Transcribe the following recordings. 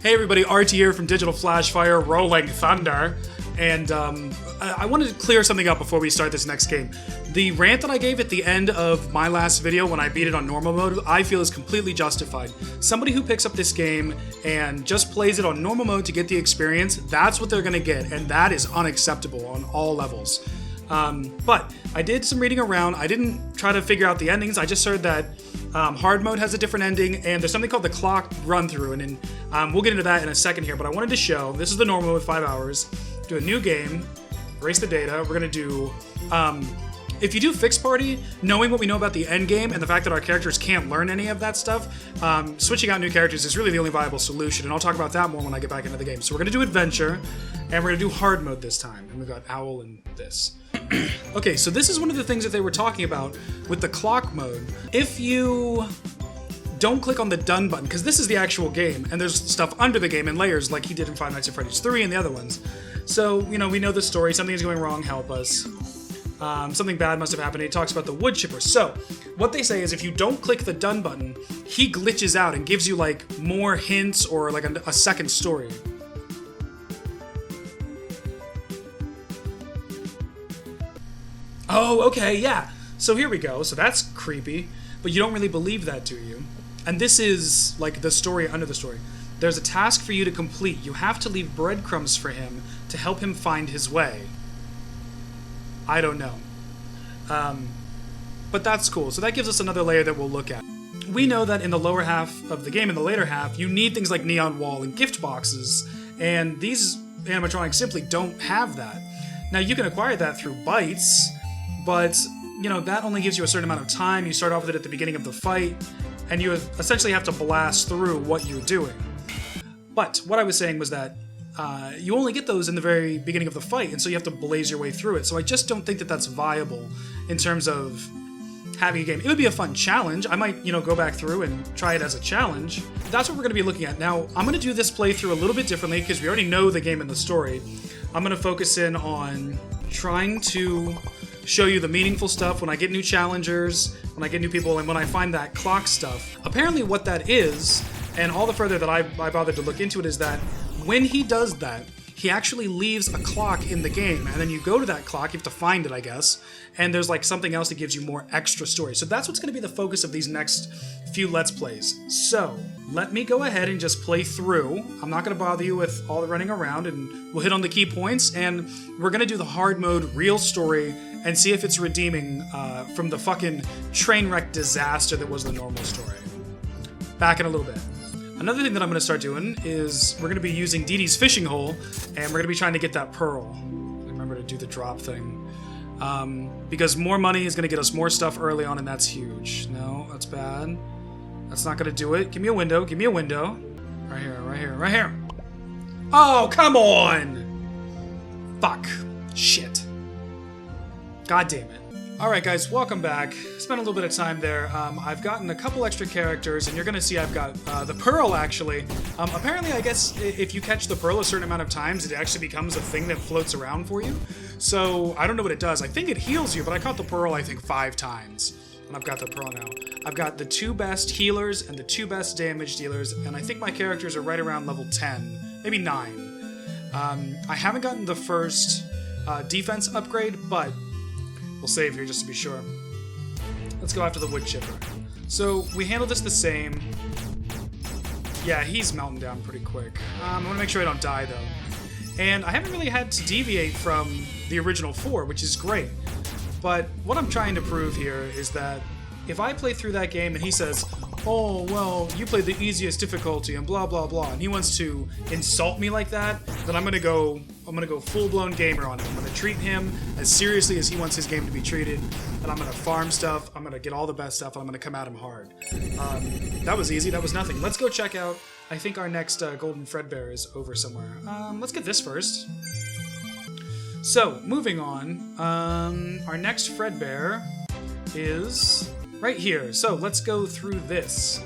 Hey everybody, RT here from Digital.Flash.Fire, Rolling Thunder, and I wanted to clear something up before we start this next game. The rant that I gave at the end of my last video when I beat it on normal mode, I feel is completely justified. Somebody who picks up this game and just plays it on normal mode to get the experience, that's what they're gonna get, and that is unacceptable on all levels. But I did some reading around. I didn't try to figure out the endings. I just heard that hard mode has a different ending, and there's something called the clock run through, and then we'll get into that in a second here. But I wanted to show, this is the normal with 5 hours. Do a new game, erase the data. We're gonna do, if you do fixed party, knowing what we know about the end game and the fact that our characters can't learn any of that stuff, switching out new characters is really the only viable solution, and I'll talk about that more when I get back into the game. So we're gonna do adventure, and we're gonna do hard mode this time, and we've got Owl and this. Okay, so this is one of the things that they were talking about with the clock mode. If you don't click on the done button, because this is the actual game, and there's stuff under the game in layers like he did in Five Nights at Freddy's 3 and the other ones. So, you know, we know the story, something is going wrong, help us. Something bad must have happened. He talks about the wood chipper. So, what they say is if you don't click the done button, he glitches out and gives you like more hints or like a second story. Oh, okay, yeah. So here we go. So that's creepy, but you don't really believe that, do you? And this is like the story under the story. There's a task for you to complete. You have to leave breadcrumbs for him to help him find his way. I don't know. But that's cool. So that gives us another layer that we'll look at. We know that in the lower half of the game, in the later half, you need things like neon wall and gift boxes, and these animatronics simply don't have that. Now you can acquire that through bytes, but, you know, that only gives you a certain amount of time. You start off with it at the beginning of the fight, and you essentially have to blast through what you're doing. But what I was saying was that you only get those in the very beginning of the fight, and so you have to blaze your way through it. So I just don't think that that's viable in terms of having a game. It would be a fun challenge. I might, you know, go back through and try it as a challenge. That's what we're going to be looking at. Now, I'm going to do this playthrough a little bit differently because we already know the game and the story. I'm going to focus in on trying to show you the meaningful stuff when I get new challengers, when I get new people, and when I find that clock stuff. Apparently what that is, and all the further that I bothered to look into it, is that when he does that, he actually leaves a clock in the game, and then you go to that clock, you have to find it, I guess, and there's like something else that gives you more extra story. So that's what's going to be the focus of these next few Let's Plays. So, let me go ahead and just play through. I'm not going to bother you with all the running around, and we'll hit on the key points, and we're going to do the hard mode, real story, and see if it's redeeming from the fucking train wreck disaster that was the normal story. Back in a little bit. Another thing that I'm going to start doing is we're going to be using Dee Dee's fishing hole, and we're going to be trying to get that pearl. Remember to do the drop thing. Because more money is going to get us more stuff early on, and that's huge. No, that's bad. That's not going to do it. Give me a window. Give me a window. Right here, right here, right here. Oh, come on! Fuck. Shit. God damn it. Alright guys, welcome back. Spent a little bit of time there. I've gotten a couple extra characters, and you're gonna see I've got the Pearl, actually. Apparently, I guess, if you catch the Pearl a certain amount of times, it actually becomes a thing that floats around for you. So, I don't know what it does. I think it heals you, but I caught the Pearl, I think, 5 times. And I've got the Pearl now. I've got the 2 best healers and the 2 best damage dealers, and I think my characters are right around level 10, maybe 9. I haven't gotten the first defense upgrade, but we'll save here just to be sure. Let's go after the wood chipper. So we handle this the same. Yeah, he's melting down pretty quick. I want to make sure I don't die though. And I haven't really had to deviate from the original 4, which is great. But what I'm trying to prove here is that if I play through that game and he says, oh, well, you played the easiest difficulty and blah, blah, blah, and he wants to insult me like that, then I'm gonna go full-blown gamer on him. I'm gonna treat him as seriously as he wants his game to be treated, and I'm gonna farm stuff, I'm gonna get all the best stuff, and I'm gonna come at him hard. That was easy, that was nothing. Let's go check out, I think our next Golden Fredbear is over somewhere. Let's get this first. So, moving on, our next Fredbear is right here. So let's go through this.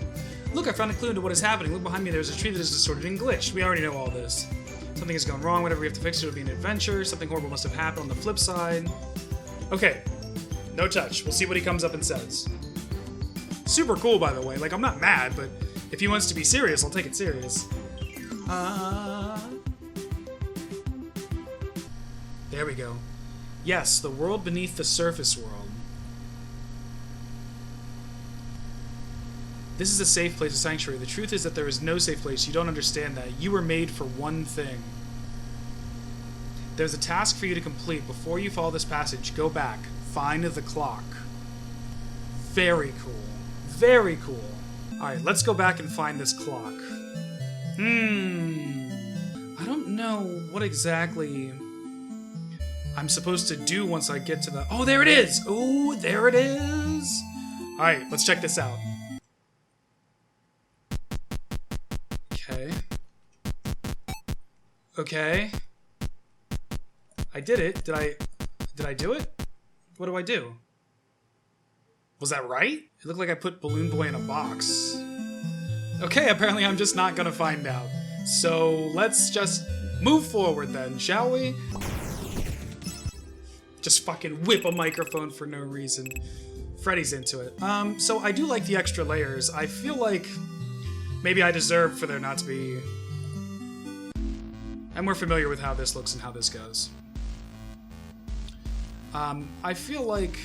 Look, I found a clue into what is happening. Look behind me, there's a tree that is distorted and glitched. We already know all this. Something has gone wrong, whatever we have to fix it, it'll be an adventure. Something horrible must have happened on the flip side. Okay, no touch. We'll see what he comes up and says. Super cool, by the way. Like, I'm not mad, but if he wants to be serious, I'll take it serious. There we go. Yes, the world beneath the surface world. This is a safe place, a sanctuary. The truth is that there is no safe place. You don't understand that. You were made for one thing. There's a task for you to complete. Before you follow this passage, go back. Find the clock. Very cool. Very cool. Alright, let's go back and find this clock. I don't know what exactly I'm supposed to do once I get to the... Oh, there it is! Oh, there it is! Alright, let's check this out. Okay. Okay. I did it. Did I do it? What do I do? Was that right? It looked like I put Balloon Boy in a box. Okay, apparently I'm just not gonna find out. So let's just move forward then, shall we? Just fucking whip a microphone for no reason. Freddy's into it. So I do like the extra layers. I feel like maybe I deserve for there not to be... I'm more familiar with how this looks and how this goes. I feel like...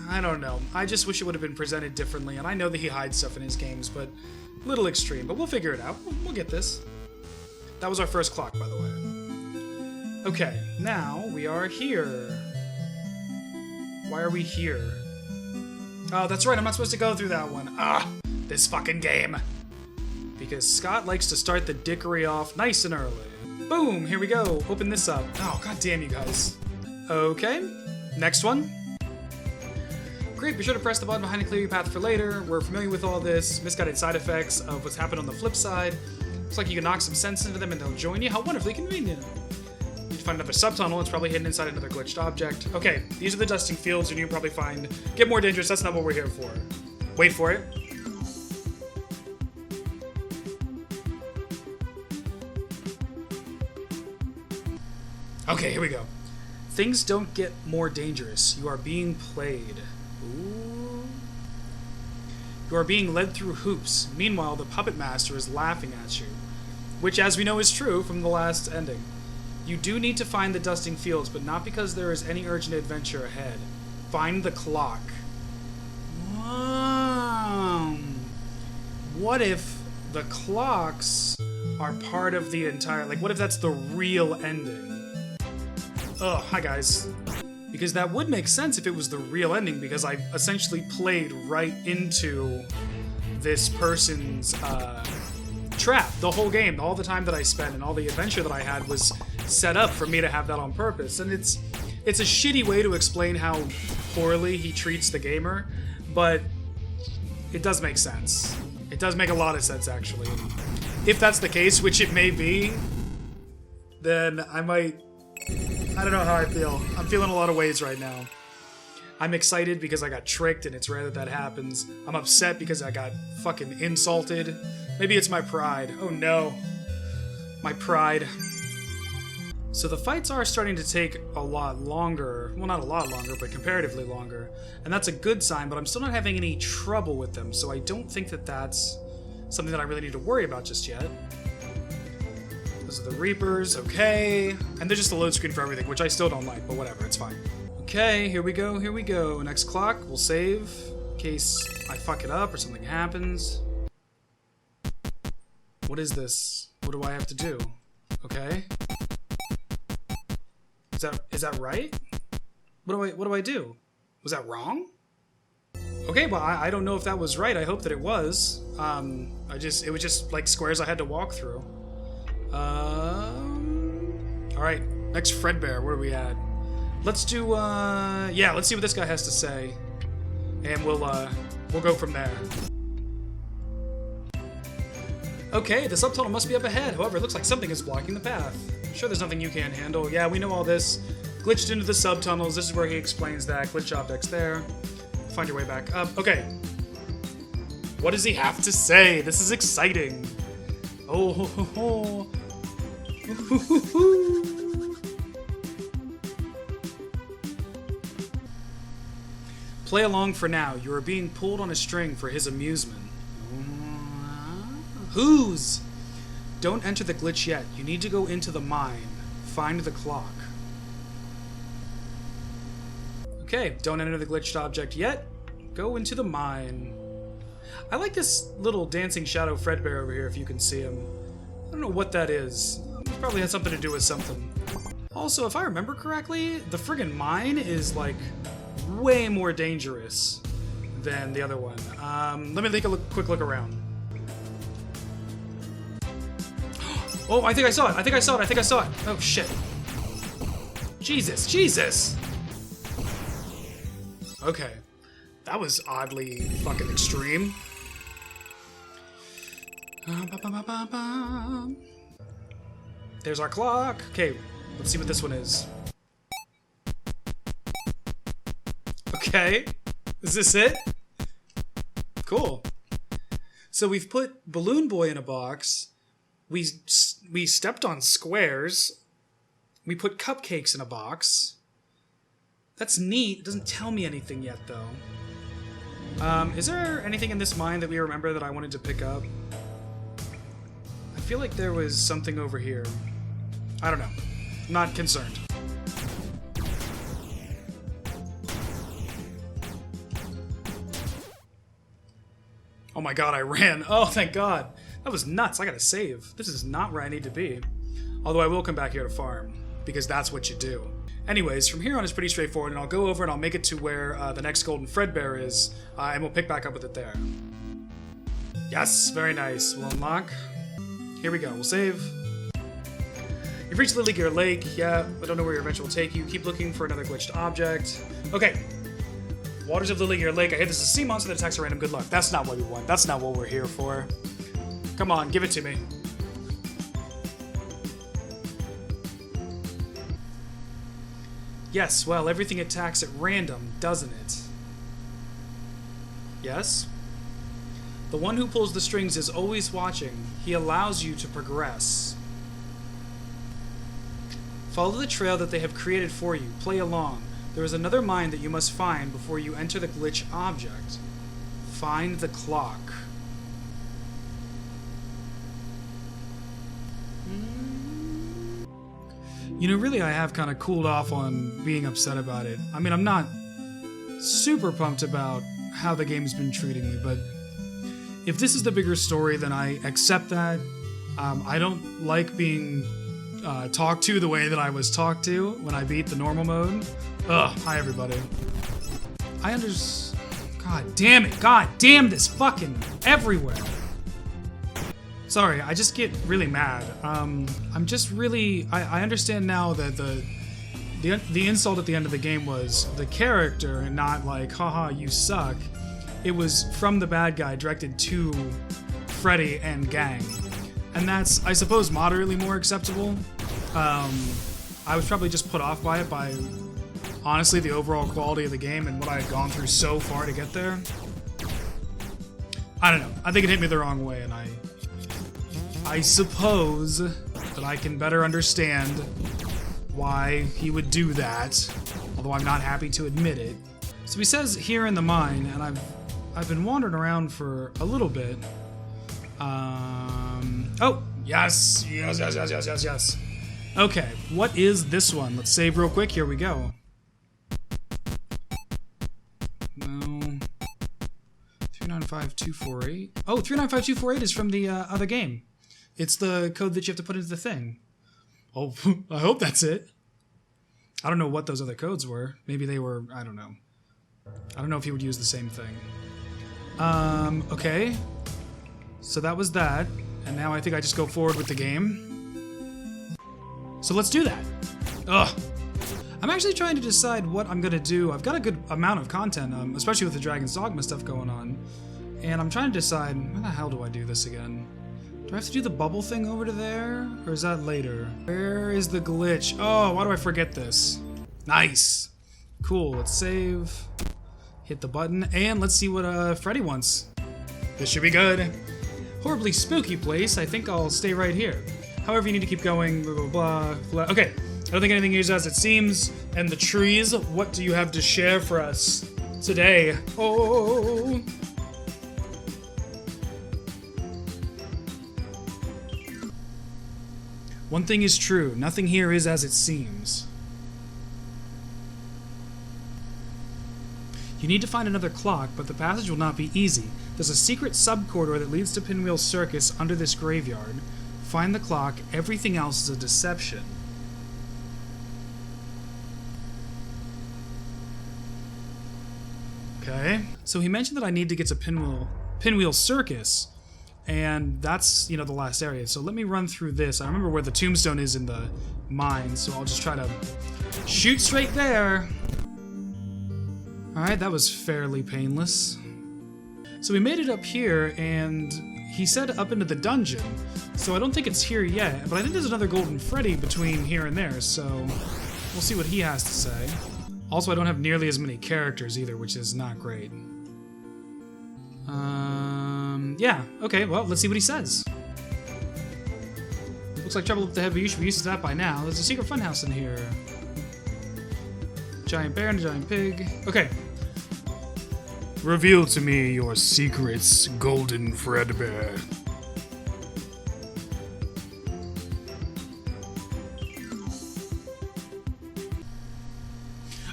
I don't know. I just wish it would have been presented differently, and I know that he hides stuff in his games, but a little extreme. But we'll figure it out. We'll get this. That was our first clock, by the way. Okay, now we are here. Why are we here? Oh, that's right, I'm not supposed to go through that one. Ah, this fucking game. Because Scott likes to start the dickery off nice and early. Boom, here we go. Open this up. Oh, god damn you guys. Okay, next one. Great, be sure to press the button behind to clear your path for later. We're familiar with all this. Misguided side effects of what's happened on the flip side. Looks like you can knock some sense into them and they'll join you. How wonderfully convenient. You find another subtunnel. It's probably hidden inside another glitched object. Okay, these are the dusting fields, and you can probably find... Get more dangerous, that's not what we're here for. Wait for it. Okay, here we go. Things don't get more dangerous. You are being played. Ooh. You are being led through hoops. Meanwhile, the puppet master is laughing at you. Which, as we know, is true from the last ending. You do need to find the dusting fields, but not because there is any urgent adventure ahead. Find the clock. What if the clocks are part of the entire... Like, what if that's the real ending? Ugh, hi guys. Because that would make sense if it was the real ending, because I essentially played right into this person's trap. The whole game, all the time that I spent, and all the adventure that I had was set up for me to have that on purpose. And it's a shitty way to explain how poorly he treats the gamer, but it does make sense. It does make a lot of sense, actually. If that's the case, which it may be, then I might... I don't know how I feel. I'm feeling a lot of ways right now. I'm excited because I got tricked and it's rare that that happens. I'm upset because I got fucking insulted. Maybe it's my pride. Oh no. My pride. So the fights are starting to take a lot longer. Well, not a lot longer, but comparatively longer. And that's a good sign, but I'm still not having any trouble with them, so I don't think that that's something that I really need to worry about just yet. Those are the Reapers, okay. And they're just a load screen for everything, which I still don't like, but whatever, it's fine. Okay, here we go, here we go. Next clock, we'll save in case I fuck it up or something happens. What is this? What do I have to do? Okay. Is that right? What do I do? Was that wrong? Okay, well, I don't know if that was right. I hope that it was. It was just like squares I had to walk through. Alright, next Fredbear, where are we at? Let's do, yeah, let's see what this guy has to say. And we'll go from there. Okay, the subtunnel must be up ahead. However, it looks like something is blocking the path. I'm sure there's nothing you can't handle. Yeah, we know all this. Glitched into the subtunnels. This is where he explains that. Glitch objects there. Find your way back up. Okay. What does he have to say? This is exciting. Oh, ho, ho, ho. Ho, ho, ho. Play along for now. You are being pulled on a string for his amusement. Whose? Don't enter the glitch yet. You need to go into the mine. Find the clock. Okay, don't enter the glitched object yet. Go into the mine. I like this little dancing shadow Fredbear over here, if you can see him. I don't know what that is. It probably has something to do with something. Also, if I remember correctly, the friggin' mine is, like, way more dangerous than the other one. Let me take a quick look around. Oh, I think I saw it! I think I saw it! I think I saw it! Oh, shit. Jesus, Jesus! Okay. That was oddly fucking extreme. There's our clock. Okay, let's see what this one is. Okay. Is this it? Cool. So we've put Balloon Boy in a box. We stepped on squares. We put cupcakes in a box. That's neat. It doesn't tell me anything yet, though. Is there anything in this mine that we remember that I wanted to pick up? I feel like there was something over here. I don't know. Not concerned. Oh my god, I ran. Oh, thank god. That was nuts. I gotta save. This is not where I need to be. Although I will come back here to farm, because that's what you do. Anyways, from here on it's pretty straightforward, and I'll go over and I'll make it to where the next golden Fredbear is, and we'll pick back up with it there. Yes, very nice. We'll unlock. Here we go. We'll save. You've reached Lily Gear Lake. Yeah, I don't know where your adventure will take you. Keep looking for another glitched object. Okay. Waters of Lily Gear Lake. I hear this is a sea monster that attacks at random. Good luck. That's not what we want. That's not what we're here for. Come on, give it to me. Yes, well, everything attacks at random, doesn't it? Yes? The one who pulls the strings is always watching. He allows you to progress. Follow the trail that they have created for you. Play along. There is another mine that you must find before you enter the glitch object. Find the clock. You know, really, I have kind of cooled off on being upset about it. I mean, I'm not super pumped about how the game's been treating me, but if this is the bigger story, then I accept that. I don't like being talked to the way that I was talked to when I beat the normal mode. Ugh, hi everybody. I understand. God damn it. God damn this fucking everywhere. Sorry, I just get really mad. I'm just really... I understand now that the insult at the end of the game was the character and not like, haha, you suck. It was from the bad guy directed to Freddy and gang. And that's, I suppose, moderately more acceptable. I was probably just put off by it by, honestly, the overall quality of the game and what I had gone through so far to get there. I don't know. I think it hit me the wrong way, and I suppose that I can better understand why he would do that, although I'm not happy to admit it. So he says here in the mine, and I've been wandering around for a little bit. Oh, yes. Okay, what is this one? Let's save real quick. Here we go. No. 395248. Oh, 395248 is from the other game. It's the code that you have to put into the thing. Oh, I hope that's it. I don't know what those other codes were. Maybe they were, I don't know. I don't know if he would use the same thing. Okay. So that was that. And now I think I just go forward with the game. So let's do that. Ugh. I'm actually trying to decide what I'm gonna do. I've got a good amount of content, especially with the Dragon's Dogma stuff going on. And I'm trying to decide, when the hell do I do this again? Do I have to do the bubble thing over to there? Or is that later? Where is the glitch? Oh, why do I forget this? Nice. Cool, let's save. Hit the button, and let's see what Freddy wants. This should be good. Horribly spooky place. I think I'll stay right here. However, you need to keep going, blah, blah, blah. Okay, I don't think anything is as it seems. And the trees, what do you have to share for us today? Oh. One thing is true, nothing here is as it seems. You need to find another clock, but the passage will not be easy. There's a secret sub-corridor that leads to Pinwheel Circus under this graveyard. Find the clock, everything else is a deception. Okay. So he mentioned that I need to get to Pinwheel Circus, and that's, you know, the last area. So let me run through this. I remember where the tombstone is in the mine, so I'll just try to shoot straight there. Alright, that was fairly painless. So we made it up here, and he said up into the dungeon, so I don't think it's here yet, but I think there's another Golden Freddy between here and there, so we'll see what he has to say. Also, I don't have nearly as many characters either, which is not great. Yeah, okay, well, let's see what he says. Looks like trouble with the heavy. You should be used to that by now. There's a secret funhouse in here. Giant bear and a giant pig. Okay. Reveal to me your secrets, Golden Fredbear.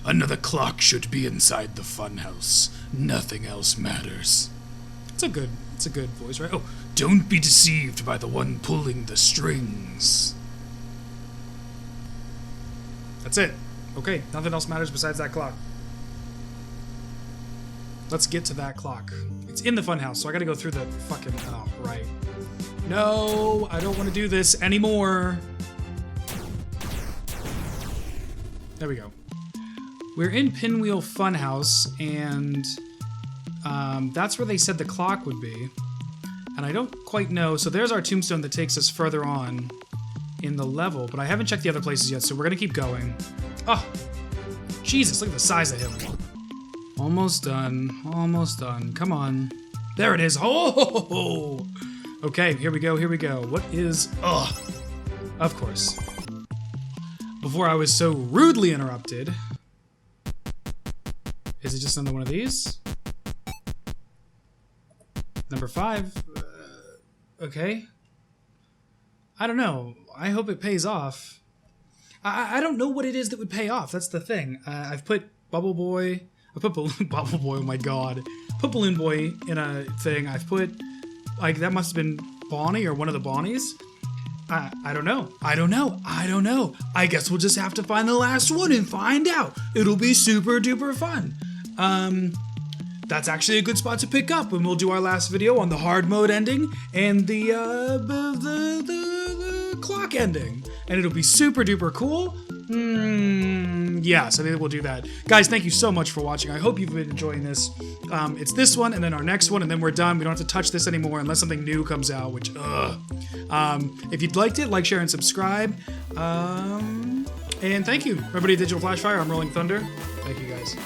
Another clock should be inside the funhouse. Nothing else matters. It's a good voice, right? Oh, don't be deceived by the one pulling the strings. That's it. Okay, nothing else matters besides that clock. Let's get to that clock. It's in the funhouse, so I gotta go through the fucking... Oh, right. No, I don't want to do this anymore. There we go. We're in Pinwheel Funhouse, and that's where they said the clock would be. And I don't quite know. So there's our tombstone that takes us further on in the level, but I haven't checked the other places yet, so we're gonna keep going. Oh, Jesus, look at the size of him. Almost done. Almost done. Come on. There it is. Oh! Okay, here we go. Here we go. What is... Ugh. Of course. Before I was so rudely interrupted... Is it just another one of these? Number 5. Okay. I don't know. I hope it pays off. I don't know what it is that would pay off. That's the thing. I've put Bubble Boy... I put Bubble Boy, oh my god. Put Balloon Boy in a thing. I've put... Like, that must have been Bonnie or one of the Bonnies. I don't know. I don't know. I don't know. I guess we'll just have to find the last one and find out. It'll be super duper fun. That's actually a good spot to pick up when we'll do our last video on the hard mode ending and the clock ending. And it'll be super duper cool. Yes, I think we'll do that. Guys, thank you so much for watching. I hope you've been enjoying this. It's this one and then our next one and then we're done. We don't have to touch this anymore unless something new comes out, which, if you'd liked it, like, share, and subscribe. And thank you, everybody at Digital.Flash.Fire. I'm Rolling Thunder. Thank you, guys.